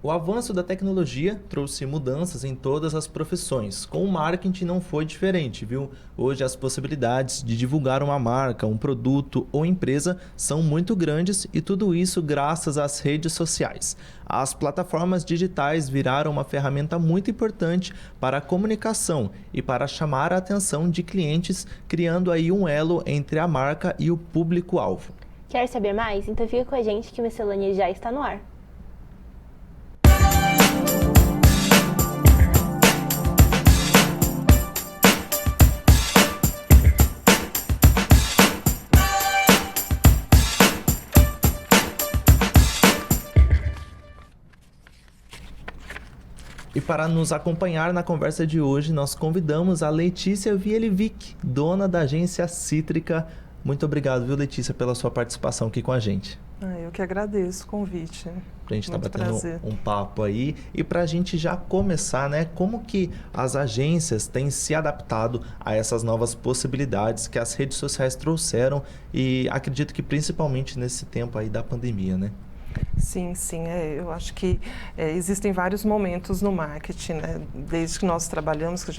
O avanço da tecnologia trouxe mudanças em todas as profissões. Com o marketing não foi diferente, viu? Hoje as possibilidades de divulgar uma marca, um produto ou empresa são muito grandes e tudo isso graças às redes sociais. As plataformas digitais viraram uma ferramenta muito importante para a comunicação e para chamar a atenção de clientes, criando aí um elo entre a marca e o público-alvo. Quer saber mais? Então fica com a gente que o Miscelânea já está no ar. E para nos acompanhar na conversa de hoje, nós convidamos a Letícia Wielewicz, dona da agência Cítrica. Muito obrigado, viu, Letícia, pela sua participação aqui com a gente. Eu que agradeço o convite. Pra gente estar batendo prazer. um papo aí. E pra gente já começar, né? Como que as agências têm se adaptado a essas novas possibilidades que as redes sociais trouxeram e acredito que principalmente nesse tempo aí da pandemia, né? Sim, eu acho que existem vários momentos no marketing, né? Desde que nós trabalhamos, que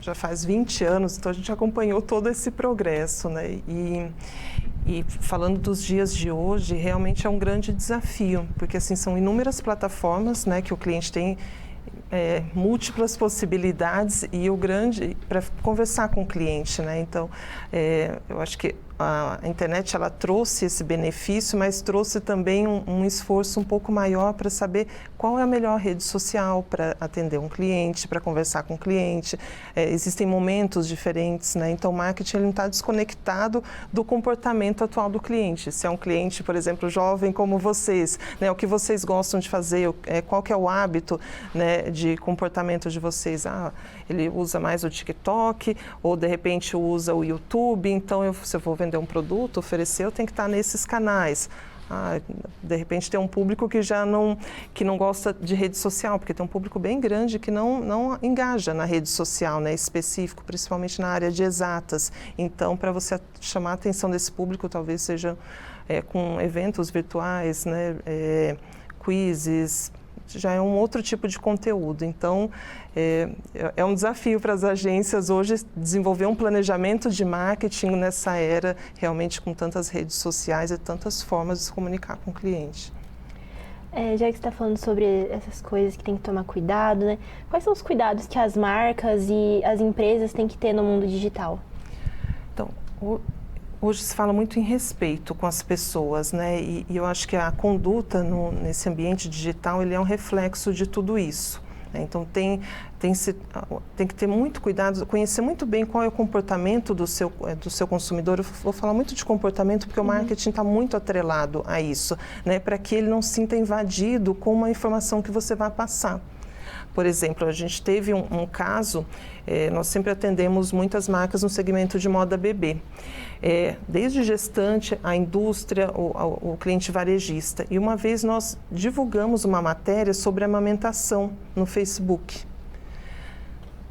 já faz 20 anos, então a gente acompanhou todo esse progresso, né? E falando dos dias de hoje, realmente é um grande desafio, porque assim, são inúmeras plataformas, né, que o cliente tem múltiplas possibilidades e o grande para conversar com o cliente, né? Então, eu acho que a internet ela trouxe esse benefício, mas trouxe também um esforço um pouco maior para saber qual é a melhor rede social para atender um cliente, para conversar com o cliente. Existem momentos diferentes, né? Então, o marketing ele não está desconectado do comportamento atual do cliente. Se é um cliente, por exemplo, jovem como vocês, né? O que vocês gostam de fazer, qual que é o hábito, né, de comportamento de vocês? Ele usa mais o TikTok ou, de repente, usa o YouTube. Então, se eu vou vender um produto, oferecer, eu tenho que estar nesses canais. De repente tem um público que não gosta de rede social, porque tem um público bem grande que não engaja na rede social, né, específico, principalmente na área de exatas. Então, para você chamar a atenção desse público, talvez seja com eventos virtuais, né, quizzes, já é um outro tipo de conteúdo. Então, é um desafio para as agências hoje desenvolver um planejamento de marketing nessa era, realmente com tantas redes sociais e tantas formas de se comunicar com o cliente. Já que você está falando sobre essas coisas que tem que tomar cuidado, né? Quais são os cuidados que as marcas e as empresas têm que ter no mundo digital? Então, hoje se fala muito em respeito com as pessoas, né? E eu acho que a conduta nesse ambiente digital ele é um reflexo de tudo isso. Né? Então tem que ter muito cuidado, conhecer muito bem qual é o comportamento do seu consumidor. Eu vou falar muito de comportamento porque o marketing está muito atrelado a isso, né? Para que ele não se sinta invadido com uma informação que você vai passar. Por exemplo, a gente teve um caso, nós sempre atendemos muitas marcas no segmento de moda bebê. Desde gestante, a indústria, o cliente varejista. E uma vez nós divulgamos uma matéria sobre amamentação no Facebook.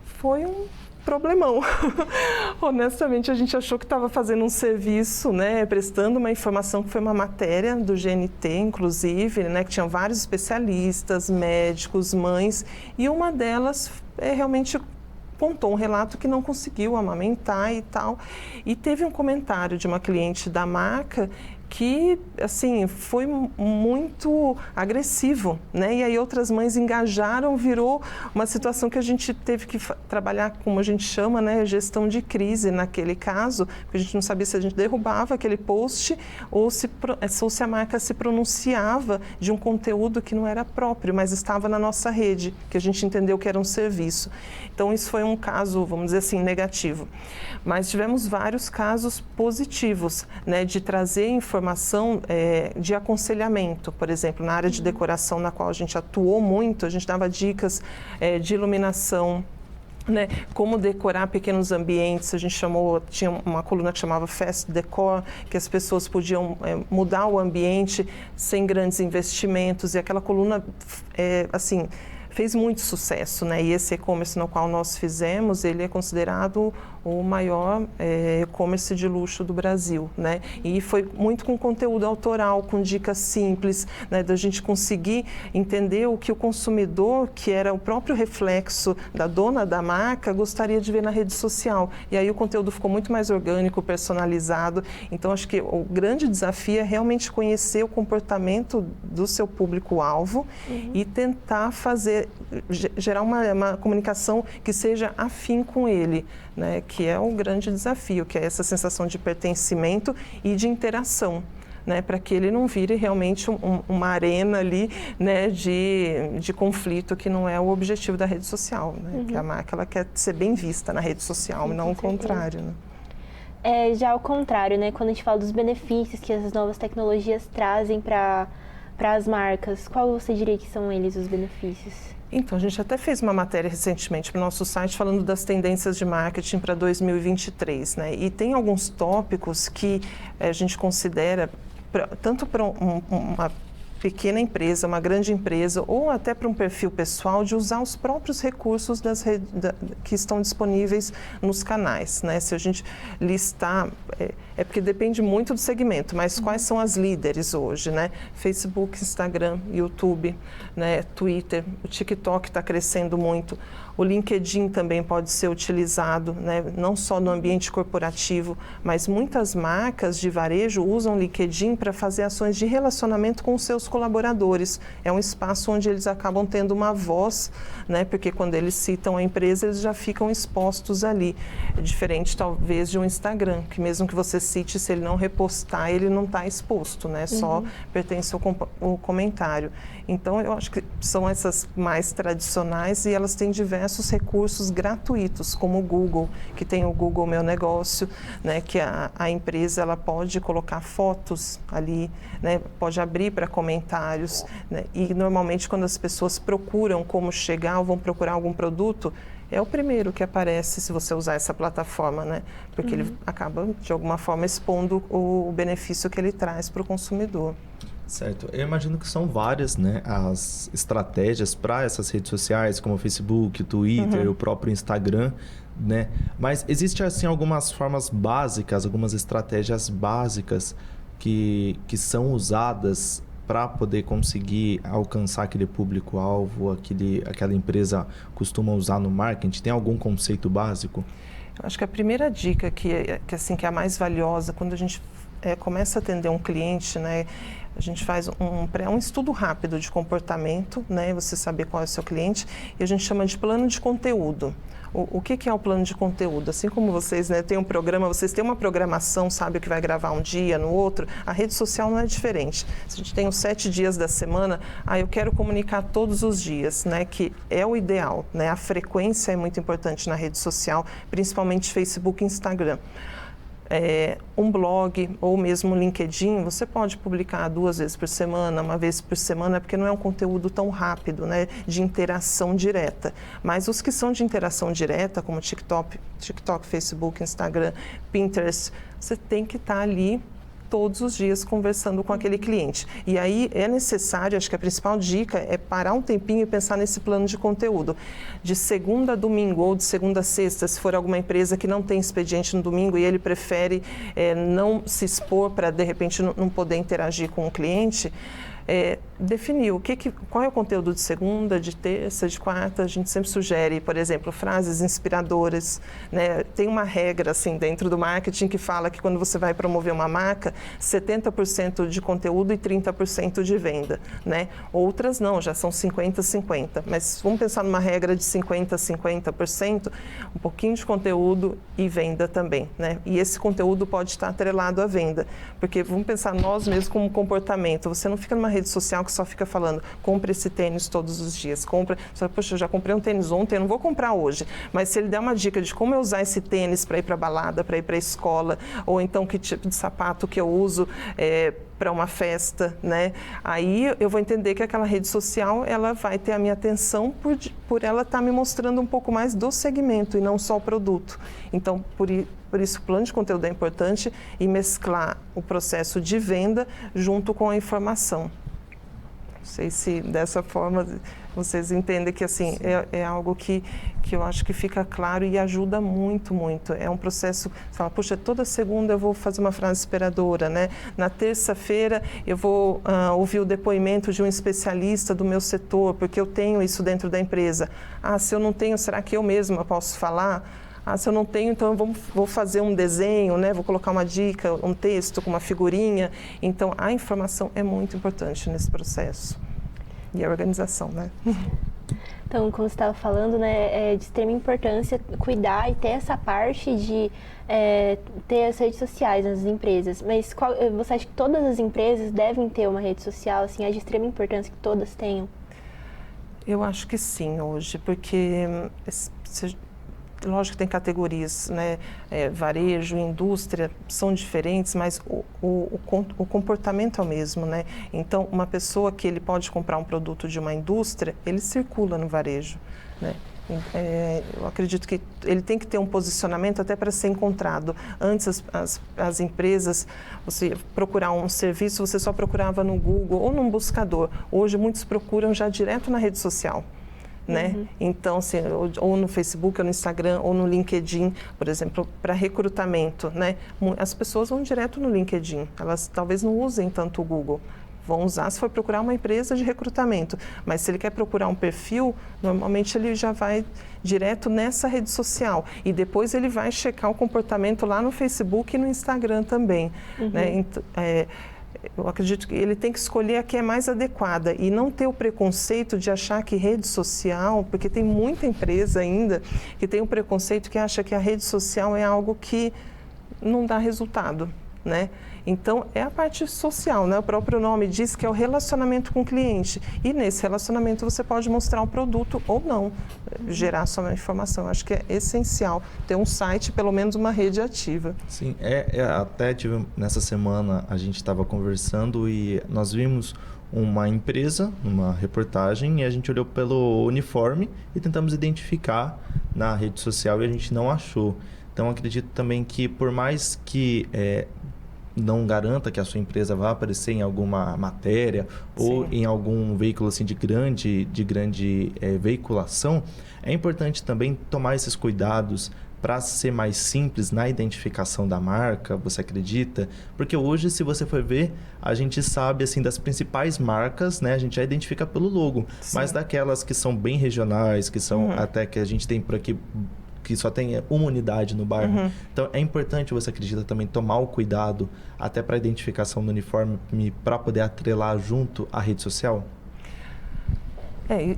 Foi um problemão. Honestamente, a gente achou que estava fazendo um serviço, né, prestando uma informação que foi uma matéria do GNT, inclusive, né, que tinha vários especialistas, médicos, mães, e uma delas realmente contou um relato que não conseguiu amamentar e tal. E teve um comentário de uma cliente da marca que, assim, foi muito agressivo, né? E aí outras mães engajaram, virou uma situação que a gente teve que trabalhar, como a gente chama, né, gestão de crise naquele caso, porque a gente não sabia se a gente derrubava aquele post ou se a marca se pronunciava de um conteúdo que não era próprio, mas estava na nossa rede, que a gente entendeu que era um serviço. Então, isso foi um caso, vamos dizer assim, negativo. Mas tivemos vários casos positivos, né, de trazer informação de aconselhamento. Por exemplo, na área de decoração, na qual a gente atuou muito, a gente dava dicas de iluminação, né, como decorar pequenos ambientes. A gente tinha uma coluna que chamava Fast Decor, que as pessoas podiam mudar o ambiente sem grandes investimentos, e aquela coluna, fez muito sucesso, né? E esse e-commerce no qual nós fizemos, ele é considerado o maior e-commerce de luxo do Brasil, né? E foi muito com conteúdo autoral, com dicas simples, né? Da gente conseguir entender o que o consumidor, que era o próprio reflexo da dona da marca, gostaria de ver na rede social. E aí o conteúdo ficou muito mais orgânico, personalizado. Então, acho que o grande desafio é realmente conhecer o comportamento do seu público-alvo e tentar gerar uma comunicação que seja afim com ele, né? Que é o grande desafio, que é essa sensação de pertencimento e de interação, né? Para que ele não vire realmente uma arena ali, né? de conflito, que não é o objetivo da rede social, né? Que a marca ela quer ser bem vista na rede social, e não o contrário, né? Já ao contrário, né? Quando a gente fala dos benefícios que essas novas tecnologias trazem para as marcas, qual você diria que são eles os benefícios? Então, a gente até fez uma matéria recentemente para o nosso site falando das tendências de marketing para 2023, né? E tem alguns tópicos que a gente considera, tanto para uma pequena empresa, uma grande empresa, ou até para um perfil pessoal, de usar os próprios recursos que estão disponíveis nos canais, né? Se a gente listar, porque depende muito do segmento, mas quais são as líderes hoje, né? Facebook, Instagram, YouTube, né? Twitter, o TikTok está crescendo muito. O LinkedIn também pode ser utilizado, né? Não só no ambiente corporativo, mas muitas marcas de varejo usam o LinkedIn para fazer ações de relacionamento com os seus colaboradores. É um espaço onde eles acabam tendo uma voz, né? Porque quando eles citam a empresa, eles já ficam expostos ali. É diferente, talvez, de um Instagram, que mesmo que você cite, se ele não repostar, ele não está exposto, né? Só pertence ao comentário. Então, eu acho que são essas mais tradicionais e elas têm diversos recursos gratuitos, como o Google, que tem o Google Meu Negócio, né, que a empresa ela pode colocar fotos ali, né, pode abrir para comentários, né, e normalmente quando as pessoas procuram como chegar ou vão procurar algum produto, é o primeiro que aparece se você usar essa plataforma, né? Porque ele acaba, de alguma forma, expondo o benefício que ele traz para o consumidor. Certo. Eu imagino que são várias, né, as estratégias para essas redes sociais, como o Facebook, o Twitter, o próprio Instagram, né? Mas existe, assim, algumas formas básicas, algumas estratégias básicas que são usadas para poder conseguir alcançar aquele público-alvo, aquela empresa costuma usar no marketing? Tem algum conceito básico? Eu acho que a primeira dica que é a mais valiosa, quando a gente começa a atender um cliente, né, a gente faz um estudo rápido de comportamento, né, você saber qual é o seu cliente, e a gente chama de plano de conteúdo. O que é o plano de conteúdo? Assim como vocês, né, têm um programa, vocês têm uma programação, sabe o que vai gravar um dia, no outro, a rede social não é diferente. Se a gente tem os 7 dias da semana, eu quero comunicar todos os dias, né, que é o ideal, né, a frequência é muito importante na rede social, principalmente Facebook e Instagram. Um blog ou mesmo um LinkedIn, você pode publicar 2 vezes por semana, 1 vez por semana, porque não é um conteúdo tão rápido, né, de interação direta. Mas os que são de interação direta, como TikTok, Facebook, Instagram, Pinterest, você tem que estar ali todos os dias conversando com aquele cliente. E aí é necessário, acho que a principal dica é parar um tempinho e pensar nesse plano de conteúdo. De segunda a domingo ou de segunda a sexta, se for alguma empresa que não tem expediente no domingo e ele prefere não se expor para, de repente, não poder interagir com o cliente, definir qual é o conteúdo de segunda, de terça, de quarta. A gente sempre sugere, por exemplo, frases inspiradoras, né? Tem uma regra assim dentro do marketing que fala que quando você vai promover uma marca, 70% de conteúdo e 30% de venda, né? Outras não, já são 50-50, mas vamos pensar numa regra de 50-50%, um pouquinho de conteúdo e venda também, né? E esse conteúdo pode estar atrelado à venda, porque vamos pensar nós mesmos como comportamento. Você não fica numa rede social que só fica falando, compre esse tênis todos os dias, poxa, eu já comprei um tênis ontem, eu não vou comprar hoje, mas se ele der uma dica de como eu usar esse tênis para ir para balada, para ir para a escola, ou então que tipo de sapato que eu uso para uma festa, né? Aí eu vou entender que aquela rede social, ela vai ter a minha atenção por ela estar me mostrando um pouco mais do segmento e não só o produto. Então, por isso o plano de conteúdo é importante e mesclar o processo de venda junto com a informação. sei se dessa forma vocês entendem que assim é algo que eu acho que fica claro e ajuda muito, muito. É um processo, você fala, puxa, toda segunda eu vou fazer uma frase inspiradora, né? Na terça-feira eu vou ouvir o depoimento de um especialista do meu setor, porque eu tenho isso dentro da empresa. Ah, se eu não tenho, será que eu mesma posso falar? Ah, se eu não tenho, então eu vou fazer um desenho, né? Vou colocar uma dica, um texto com uma figurinha. Então, a informação é muito importante nesse processo. E a organização, né? Então, como você estava falando, né, é de extrema importância cuidar e ter essa parte de ter as redes sociais nas empresas. Mas você acha que todas as empresas devem ter uma rede social? Assim, é de extrema importância que todas tenham? Eu acho que sim, hoje, porque lógico que tem categorias, né? Varejo, indústria, são diferentes, mas o comportamento é o mesmo, né? Então, uma pessoa que ele pode comprar um produto de uma indústria, ele circula no varejo, né? Eu acredito que ele tem que ter um posicionamento até para ser encontrado. Antes, as empresas, você procurar um serviço, você só procurava no Google ou num buscador. Hoje, muitos procuram já direto na rede social. Né? Uhum. Então, assim, ou no Facebook, ou no Instagram, ou no LinkedIn, por exemplo, para recrutamento, né? As pessoas vão direto no LinkedIn, elas talvez não usem tanto o Google, vão usar se for procurar uma empresa de recrutamento, mas se ele quer procurar um perfil, normalmente ele já vai direto nessa rede social e depois ele vai checar o comportamento lá no Facebook e no Instagram também, uhum. Né? Eu acredito que ele tem que escolher a que é mais adequada e não ter o preconceito de achar que rede social, porque tem muita empresa ainda que tem um preconceito que acha que a rede social é algo que não dá resultado, né? Então, é a parte social, né? O próprio nome diz que é o relacionamento com o cliente. E nesse relacionamento você pode mostrar um produto ou não, gerar só uma informação. Eu acho que é essencial ter um site, pelo menos uma rede ativa. Sim, até nessa semana a gente estava conversando e nós vimos uma empresa, uma reportagem, e a gente olhou pelo uniforme e tentamos identificar na rede social e a gente não achou. Então, acredito também que por mais que não garanta que a sua empresa vá aparecer em alguma matéria ou em algum veículo assim de grande veiculação, é importante também tomar esses cuidados para ser mais simples na identificação da marca, você acredita? Porque hoje, se você for ver, a gente sabe assim das principais marcas, né? A gente já identifica pelo logo, mas daquelas que são bem regionais, que são até que a gente tem por aqui que só tem uma unidade no bairro. Uhum. Então, é importante, você acredita, também tomar o cuidado até para a identificação do uniforme para poder atrelar junto à rede social?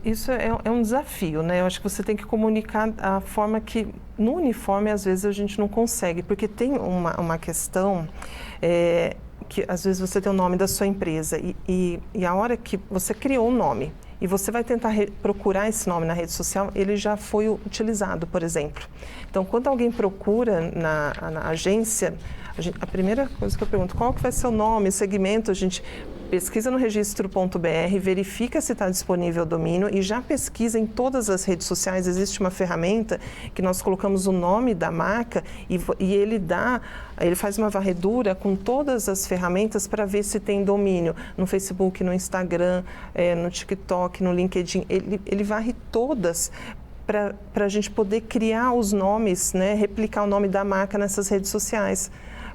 Isso é um desafio, né? Eu acho que você tem que comunicar a forma que, no uniforme, às vezes a gente não consegue, porque tem uma questão que, às vezes, você tem o nome da sua empresa e a hora que você criou um nome, e você vai tentar procurar esse nome na rede social, ele já foi utilizado, por exemplo. Então, quando alguém procura na agência, a primeira coisa que eu pergunto, qual que vai ser o nome, segmento, a gente pesquisa no registro.br, verifica se está disponível o domínio e já pesquisa em todas as redes sociais. Existe uma ferramenta que nós colocamos o nome da marca e ele faz uma varredura com todas as ferramentas para ver se tem domínio no Facebook, no Instagram, no TikTok, no LinkedIn. Ele varre todas para a gente poder criar os nomes, né, replicar o nome da marca nessas redes sociais.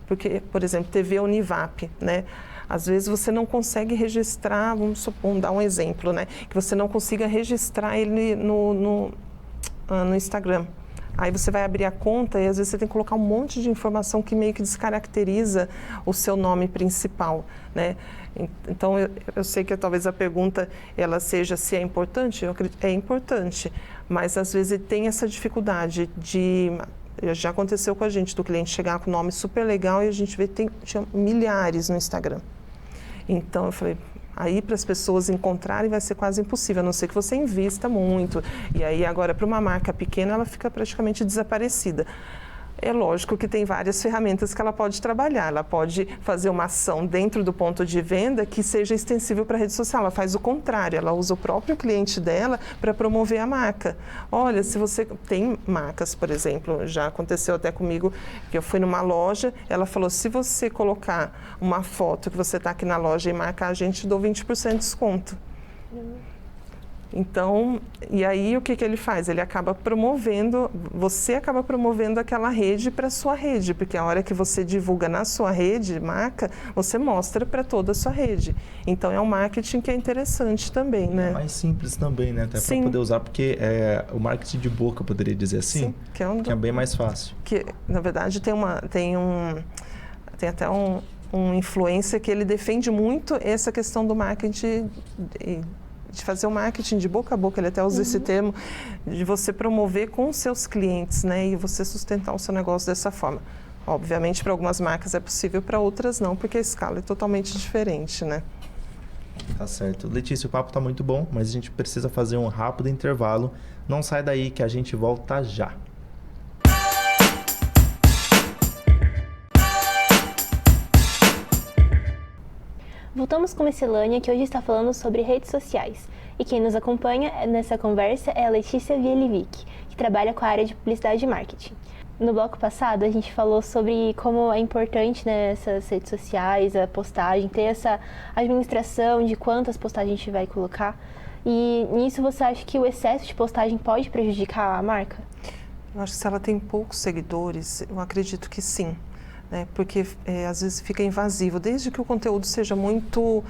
Porque, por exemplo, TV Univap, né? Às vezes você não consegue registrar, vamos dar um exemplo, né? Que você não consiga registrar ele no Instagram. Aí você vai abrir a conta e às vezes você tem que colocar um monte de informação que meio que descaracteriza o seu nome principal, né? Então, eu sei que talvez a pergunta ela seja se é importante, eu acredito, é importante, mas às vezes tem essa dificuldade já aconteceu com a gente, do cliente chegar com um nome super legal e a gente vê que tinha milhares no Instagram. Então, eu falei, aí para as pessoas encontrarem vai ser quase impossível, a não ser que você invista muito. E aí, agora, para uma marca pequena, ela fica praticamente desaparecida. É lógico que tem várias ferramentas que ela pode trabalhar. Ela pode fazer uma ação dentro do ponto de venda que seja extensível para a rede social. Ela faz o contrário, ela usa o próprio cliente dela para promover a marca. Olha, se você tem marcas, por exemplo, já aconteceu até comigo, que eu fui numa loja, ela falou, se você colocar uma foto que você está aqui na loja e marcar a gente, dou 20% de desconto. Então, e aí o que ele faz? Ele acaba promovendo, você acaba promovendo aquela rede para a sua rede, porque a hora que você divulga na sua rede, marca, você mostra para toda a sua rede. Então, é um marketing que é interessante também, né? É mais simples também, né? Até para poder usar, porque o marketing de boca, eu poderia dizer assim, sim, que é bem mais fácil. Que, na verdade, tem até um influencer que ele defende muito essa questão do marketing de fazer o marketing de boca a boca, ele até usa esse termo, de você promover com os seus clientes, né? E você sustentar o seu negócio dessa forma. Obviamente, para algumas marcas é possível, para outras não, porque a escala é totalmente diferente, né? Tá certo. Letícia, o papo tá muito bom, mas a gente precisa fazer um rápido intervalo. Não sai daí que a gente volta já. Voltamos com Miscelânea, que hoje está falando sobre redes sociais. E quem nos acompanha nessa conversa é a Letícia Vielivic, que trabalha com a área de publicidade e marketing. No bloco passado, a gente falou sobre como é importante, né, essas redes sociais, a postagem, ter essa administração de quantas postagens a gente vai colocar. E nisso você acha que o excesso de postagem pode prejudicar a marca? Eu acho que se ela tem poucos seguidores, eu acredito que sim. Porque às vezes fica invasivo, desde que o conteúdo seja muito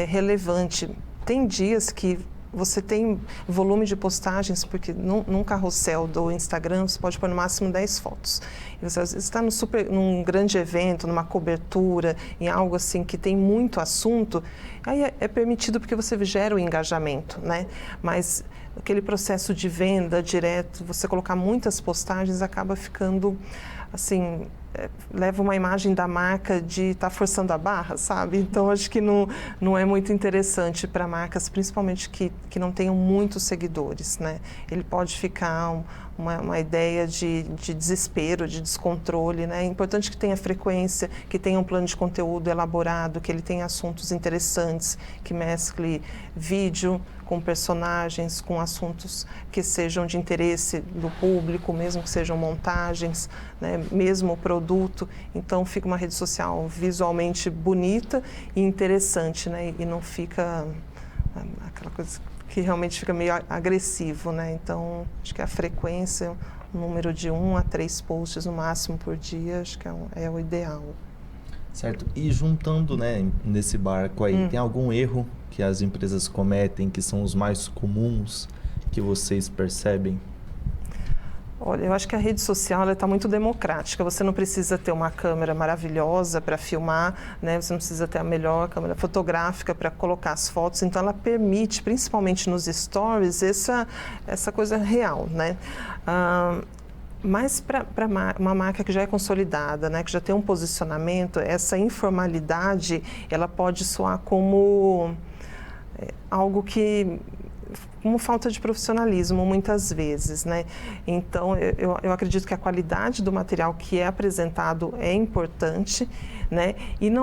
relevante. Tem dias que você tem volume de postagens, porque num carrossel do Instagram você pode pôr no máximo 10 fotos. E você às vezes está num grande evento, numa cobertura, em algo assim que tem muito assunto, aí é permitido porque você gera o engajamento, né? Mas aquele processo de venda direto, você colocar muitas postagens, acaba ficando assim, leva uma imagem da marca de estar forçando a barra, sabe? Então, acho que não é muito interessante para marcas, principalmente que não tenham muitos seguidores, né? Ele pode ficar uma ideia de desespero, de descontrole, né? É importante que tenha frequência, que tenha um plano de conteúdo elaborado, que ele tenha assuntos interessantes, que mescle vídeo com personagens, com assuntos que sejam de interesse do público, mesmo que sejam montagens, né? Mesmo o produto. Então, fica uma rede social visualmente bonita e interessante, né? E não fica aquela coisa que realmente fica meio agressivo, né? Então, acho que a frequência, um número de 1 a 3 posts no máximo por dia, acho que é o ideal. Certo. E juntando, né, nesse barco aí, tem algum erro que as empresas cometem, que são os mais comuns, que vocês percebem? Olha, eu acho que a rede social está muito democrática. Você não precisa ter uma câmera maravilhosa para filmar, né? Você não precisa ter a melhor câmera fotográfica para colocar as fotos. Então, ela permite, principalmente nos stories, essa coisa real, né? Mas para uma marca que já é consolidada, né, que já tem um posicionamento, essa informalidade, ela pode soar como algo como falta de profissionalismo, muitas vezes, né? Então, eu acredito que a qualidade do material que é apresentado é importante, né? E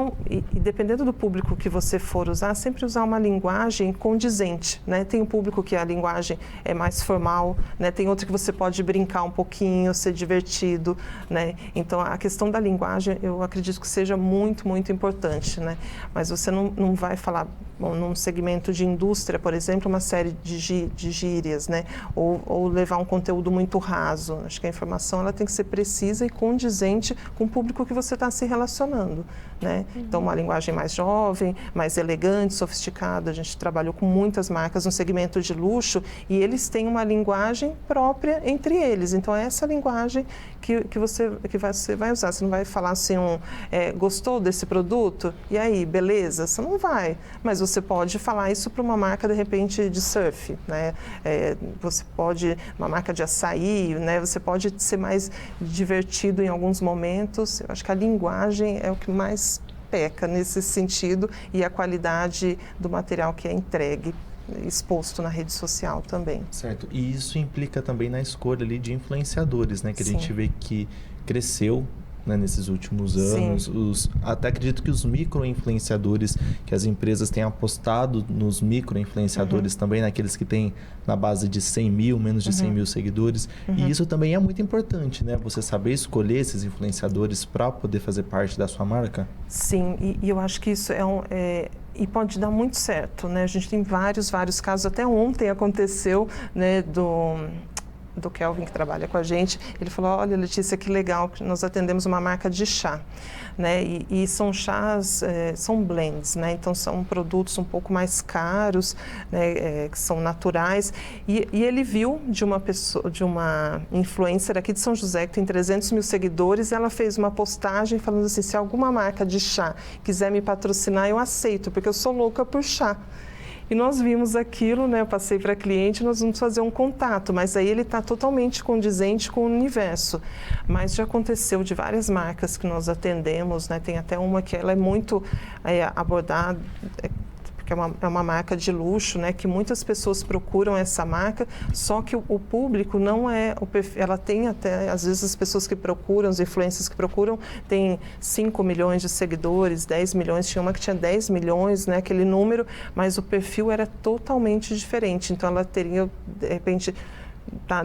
dependendo do público que você for usar, sempre usar uma linguagem condizente, né? Tem um público que a linguagem é mais formal, né? Tem outro que você pode brincar um pouquinho, ser divertido, né? Então, a questão da linguagem, eu acredito que seja muito, muito importante, né? Mas você não vai falar, bom, num segmento de indústria, por exemplo, uma série de gírias, né? Ou levar um conteúdo muito raso. Acho que a informação ela tem que ser precisa e condizente com o público que você está se relacionando, né? Então, uma linguagem mais jovem, mais elegante, sofisticada. A gente trabalhou com muitas marcas no segmento de luxo e eles têm uma linguagem própria entre eles. Então, é essa linguagem que você vai usar. Você não vai falar assim, gostou desse produto? E aí, beleza? Você não vai. Mas você pode falar isso para uma marca, de repente, de surf, né? Você pode, uma marca de açaí, né? Você pode ser mais divertido em alguns momentos. Eu acho que a linguagem é o que mais peca nesse sentido e a qualidade do material que é entregue, exposto na rede social também. Certo. E isso implica também na escolha ali de influenciadores, né? Que a gente vê que cresceu, né, nesses últimos anos. Até acredito que os micro-influenciadores, que as empresas têm apostado nos micro-influenciadores também, naqueles que têm na base de 100 mil, menos de 100 mil seguidores. E isso também é muito importante, né? Você saber escolher esses influenciadores para poder fazer parte da sua marca. Sim, e eu acho que isso e pode dar muito certo, né? A gente tem vários casos, até ontem aconteceu, né, do Kelvin, que trabalha com a gente. Ele falou: olha, Letícia, que legal, nós atendemos uma marca de chá, né? E são chás, são blends, né? Então são produtos um pouco mais caros, né? Que são naturais. E ele viu de uma pessoa, de uma influencer aqui de São José, que tem 300 mil seguidores, e ela fez uma postagem falando assim: se alguma marca de chá quiser me patrocinar, eu aceito, porque eu sou louca por chá. E nós vimos aquilo, né? Eu passei para a cliente, nós vamos fazer um contato, mas aí ele está totalmente condizente com o universo. Mas já aconteceu de várias marcas que nós atendemos, né? Tem até uma que ela é muito abordada, que é uma marca de luxo, né, que muitas pessoas procuram essa marca, só que o público não é o perfil. Ela tem até, às vezes as pessoas que procuram, os influencers que procuram, tem 5 milhões de seguidores, 10 milhões, tinha uma que tinha 10 milhões, né, aquele número, mas o perfil era totalmente diferente. Então ela teria, de repente,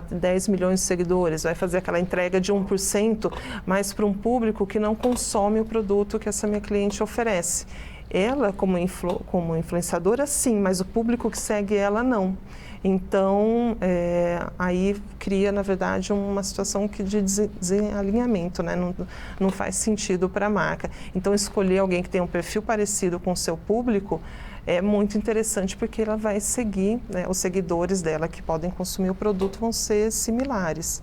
10 milhões de seguidores, vai fazer aquela entrega de 1%, mas para um público que não consome o produto que essa minha cliente oferece. Ela, como influenciadora, sim, mas o público que segue ela, não. Então, aí cria, na verdade, uma situação de desalinhamento, né? Não faz sentido para a marca. Então, escolher alguém que tem um perfil parecido com o seu público é muito interessante, porque ela vai seguir, né? Os seguidores dela que podem consumir o produto vão ser similares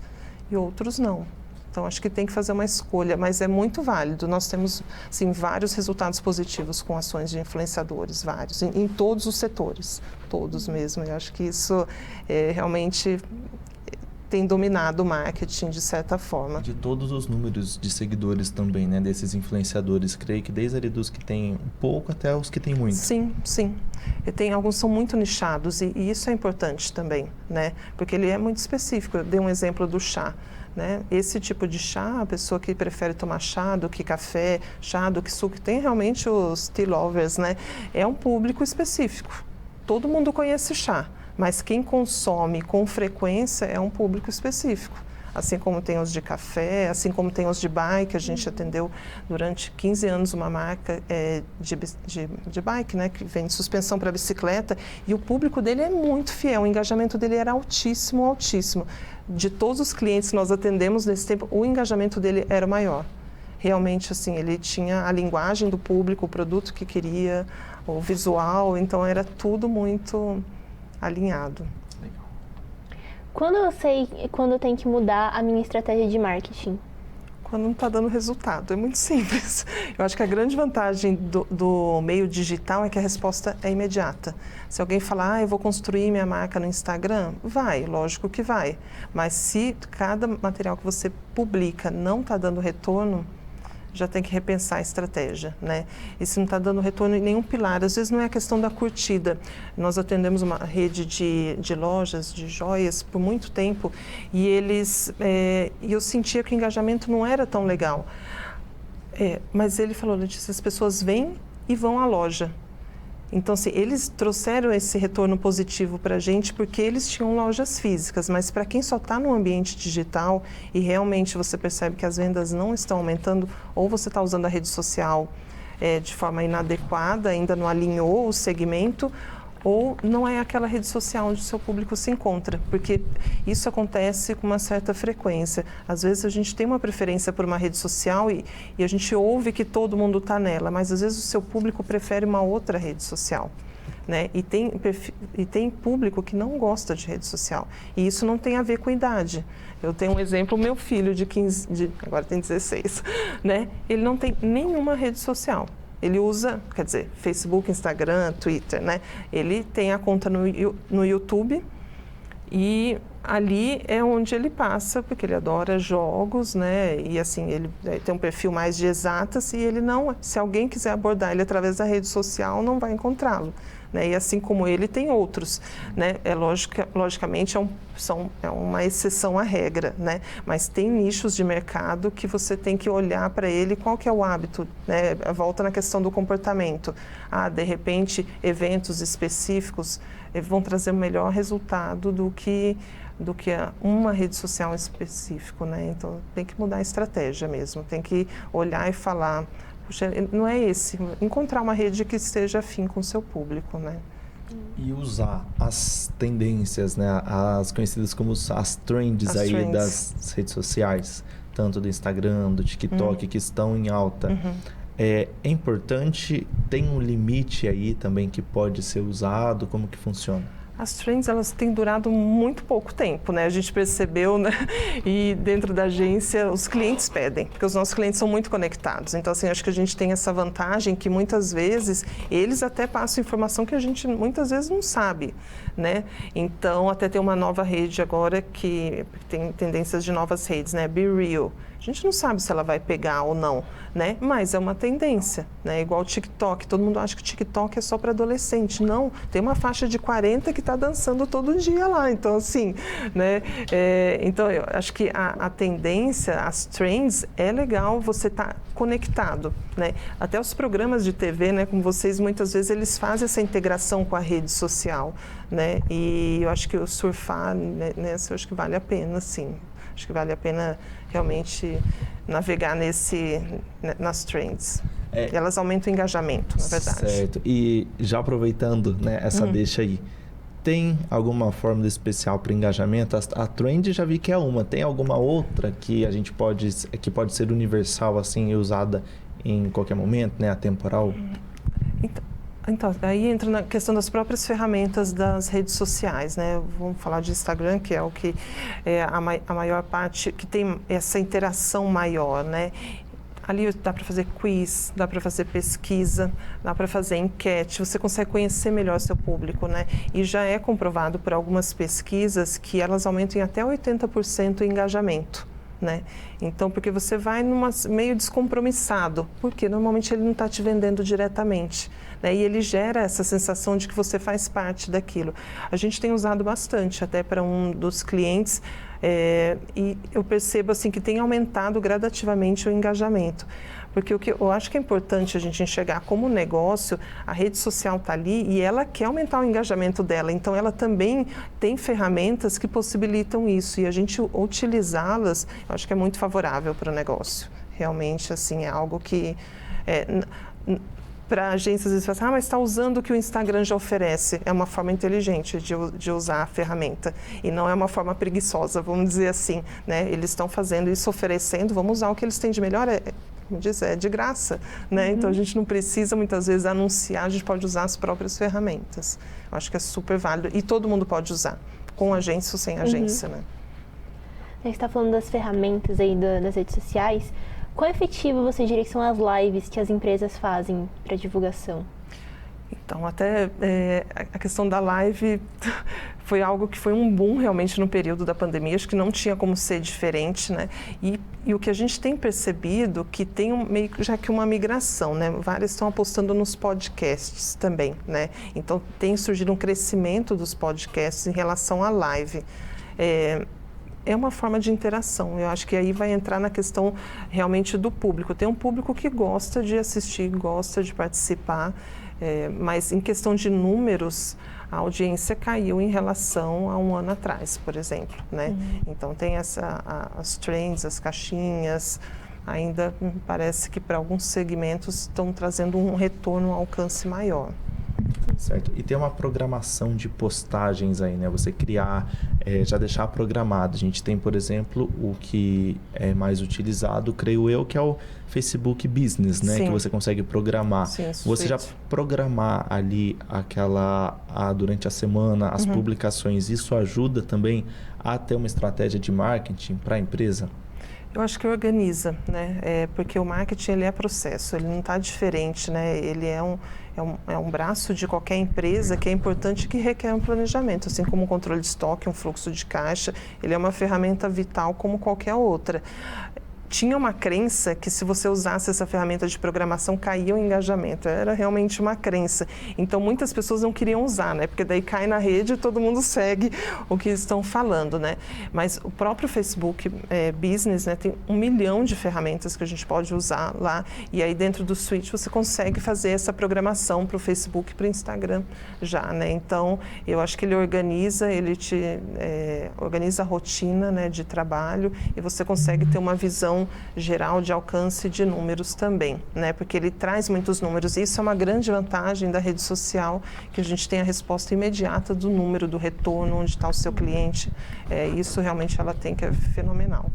e outros não. Então, acho que tem que fazer uma escolha, mas é muito válido. Nós temos, sim, vários resultados positivos com ações de influenciadores, vários, em todos os setores, todos mesmo. Eu acho que isso realmente tem dominado o marketing de certa forma. De todos os números de seguidores também, né, desses influenciadores, creio que desde ali dos que têm um pouco até os que têm muito. Sim, sim. Alguns são muito nichados e isso é importante também, né, porque ele é muito específico. Eu dei um exemplo do chá. Né? Esse tipo de chá, a pessoa que prefere tomar chá do que café, chá do que suco, tem realmente os tea lovers, né? É um público específico. Todo mundo conhece chá, mas quem consome com frequência é um público específico. Assim como tem os de café, assim como tem os de bike. A gente atendeu durante 15 anos uma marca de bike, né, que vende suspensão para bicicleta, e o público dele é muito fiel, o engajamento dele era altíssimo, altíssimo. De todos os clientes que nós atendemos nesse tempo, o engajamento dele era maior. Realmente, assim, ele tinha a linguagem do público, o produto que queria, o visual, então era tudo muito alinhado. Quando eu sei quando eu tenho que mudar a minha estratégia de marketing? Quando não está dando resultado, é muito simples. Eu acho que a grande vantagem do meio digital é que a resposta é imediata. Se alguém falar, eu vou construir minha marca no Instagram, vai, lógico que vai. Mas se cada material que você publica não está dando retorno, já tem que repensar a estratégia, né? E se não está dando retorno em nenhum pilar, às vezes não é a questão da curtida. Nós atendemos uma rede de lojas, de joias, por muito tempo, e eu sentia que o engajamento não era tão legal. Mas ele falou, Letícia, as pessoas vêm e vão à loja. Então, assim, eles trouxeram esse retorno positivo para a gente porque eles tinham lojas físicas, mas para quem só está no ambiente digital e realmente você percebe que as vendas não estão aumentando, ou você está usando a rede social de forma inadequada, ainda não alinhou o segmento, ou não é aquela rede social onde o seu público se encontra, porque isso acontece com uma certa frequência. Às vezes a gente tem uma preferência por uma rede social e a gente ouve que todo mundo está nela, mas às vezes o seu público prefere uma outra rede social. Né? E tem público que não gosta de rede social, e isso não tem a ver com idade. Eu tenho um exemplo, meu filho de 15, agora tem 16, né? Ele não tem nenhuma rede social. Ele usa, quer dizer, Facebook, Instagram, Twitter, né? Ele tem a conta no YouTube e ali é onde ele passa, porque ele adora jogos, né? E assim, ele tem um perfil mais de exatas e ele não, se alguém quiser abordar ele através da rede social, não vai encontrá-lo. Né? E assim como ele, tem outros. Né? Logicamente, é uma exceção à regra, né? Mas tem nichos de mercado que você tem que olhar para ele, qual que é o hábito, né? Volta na questão do comportamento. De repente, eventos específicos vão trazer um melhor resultado do que uma rede social específica, né? Então, tem que mudar a estratégia mesmo, tem que olhar e falar, puxa, não é esse. Encontrar uma rede que esteja afim com o seu público, né? E usar as tendências, né? As conhecidas como as trends das redes sociais, tanto do Instagram, do TikTok, que estão em alta. É importante, tem um limite aí também que pode ser usado? Como que funciona? As trends, elas têm durado muito pouco tempo, né? A gente percebeu, né? E dentro da agência, os clientes pedem, porque os nossos clientes são muito conectados. Então, assim, acho que a gente tem essa vantagem que muitas vezes eles até passam informação que a gente muitas vezes não sabe, né? Então, até tem uma nova rede agora que tem tendências de novas redes, né? Be Real. A gente não sabe se ela vai pegar ou não, né? Mas é uma tendência, né? Igual o TikTok. Todo mundo acha que o TikTok é só para adolescente. Não, tem uma faixa de 40 que está dançando todo dia lá. Então, assim, né? Então, eu acho que a tendência, as trends, é legal você estar conectado, né? Até os programas de TV, né? Como vocês, muitas vezes, eles fazem essa integração com a rede social, né? E eu acho que o surfar, né? Eu acho que vale a pena, sim. Acho que vale a pena realmente navegar nas trends. Elas aumentam o engajamento, na verdade. Certo. E já aproveitando, né, essa deixa aí, tem alguma fórmula especial para engajamento? A trend já vi que é uma. Tem alguma outra que a gente pode ser universal assim e usada em qualquer momento, né, atemporal? Então, aí entra na questão das próprias ferramentas das redes sociais, né? Vamos falar de Instagram, que é o que é a maior parte, que tem essa interação maior, né? Ali dá para fazer quiz, dá para fazer pesquisa, dá para fazer enquete, você consegue conhecer melhor seu público, né? E já é comprovado por algumas pesquisas que elas aumentam em até 80% o engajamento, né? Então, porque você vai meio descompromissado, porque normalmente ele não está te vendendo diretamente, né? E ele gera essa sensação de que você faz parte daquilo. A gente tem usado bastante, até para um dos clientes, e eu percebo assim que tem aumentado gradativamente o engajamento. Porque o que eu acho que é importante a gente enxergar como negócio, a rede social está ali e ela quer aumentar o engajamento dela. Então, ela também tem ferramentas que possibilitam isso. E a gente utilizá-las, eu acho que é muito favorável para o negócio. Realmente, assim, é algo que... para agências, às vezes, falam assim, mas está usando o que o Instagram já oferece. É uma forma inteligente de usar a ferramenta. E não é uma forma preguiçosa, vamos dizer assim, né? Eles estão fazendo isso, oferecendo, vamos usar o que eles têm de melhor. Como diz, é de graça, né? Então, a gente não precisa, muitas vezes, anunciar, a gente pode usar as próprias ferramentas. Eu acho que é super válido. E todo mundo pode usar, com agência ou sem agência, né? A gente está falando das ferramentas aí das redes sociais. Quão efetivo você diria que são as lives que as empresas fazem para divulgação? Então, até a questão da live foi algo que foi um boom realmente no período da pandemia, acho que não tinha como ser diferente, né? E o que a gente tem percebido que tem meio já que uma migração, né? Várias estão apostando nos podcasts também, né? Então, tem surgido um crescimento dos podcasts em relação à live. É uma forma de interação. Eu acho que aí vai entrar na questão realmente do público. Tem um público que gosta de assistir, gosta de participar, mas em questão de números, a audiência caiu em relação a um ano atrás, por exemplo, né? Então tem as trends, as caixinhas, ainda parece que para alguns segmentos estão trazendo um retorno, um alcance maior. Certo. E tem uma programação de postagens aí, né? Você criar, já deixar programado. A gente tem, por exemplo, o que é mais utilizado, creio eu, que é o Facebook Business, né? Sim. Que você consegue programar. Sim, você já programar ali durante a semana as publicações, isso ajuda também a ter uma estratégia de marketing para a empresa? Eu acho que organiza, né? Porque o marketing ele é processo, ele não está diferente, né? Ele é um braço de qualquer empresa que é importante, que requer um planejamento, assim como um controle de estoque, um fluxo de caixa, ele é uma ferramenta vital como qualquer outra. Tinha uma crença que se você usasse essa ferramenta de programação, caía o engajamento. Era realmente uma crença. Então, muitas pessoas não queriam usar, né? Porque daí cai na rede e todo mundo segue o que estão falando, né? Mas o próprio Facebook Business, né, tem 1 milhão de ferramentas que a gente pode usar lá. E aí, dentro do Switch, você consegue fazer essa programação para o Facebook e para o Instagram já, né? Então, eu acho que ele organiza, organiza a rotina, né, de trabalho, e você consegue ter uma visão visão geral de alcance de números também, né? Porque ele traz muitos números. Isso é uma grande vantagem da rede social, que a gente tem a resposta imediata do número, do retorno, onde está o seu cliente. Isso realmente ela tem, que é fenomenal.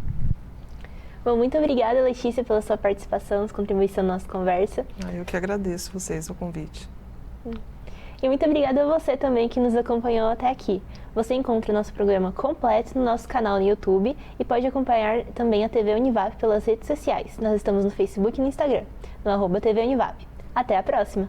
Bom, muito obrigada, Letícia, pela sua participação, sua contribuição na nossa conversa. Eu que agradeço vocês o convite. E muito obrigada a você também que nos acompanhou até aqui. Você encontra o nosso programa completo no nosso canal no YouTube e pode acompanhar também a TV Univap pelas redes sociais. Nós estamos no Facebook e no Instagram, no @TV Univap. Até a próxima!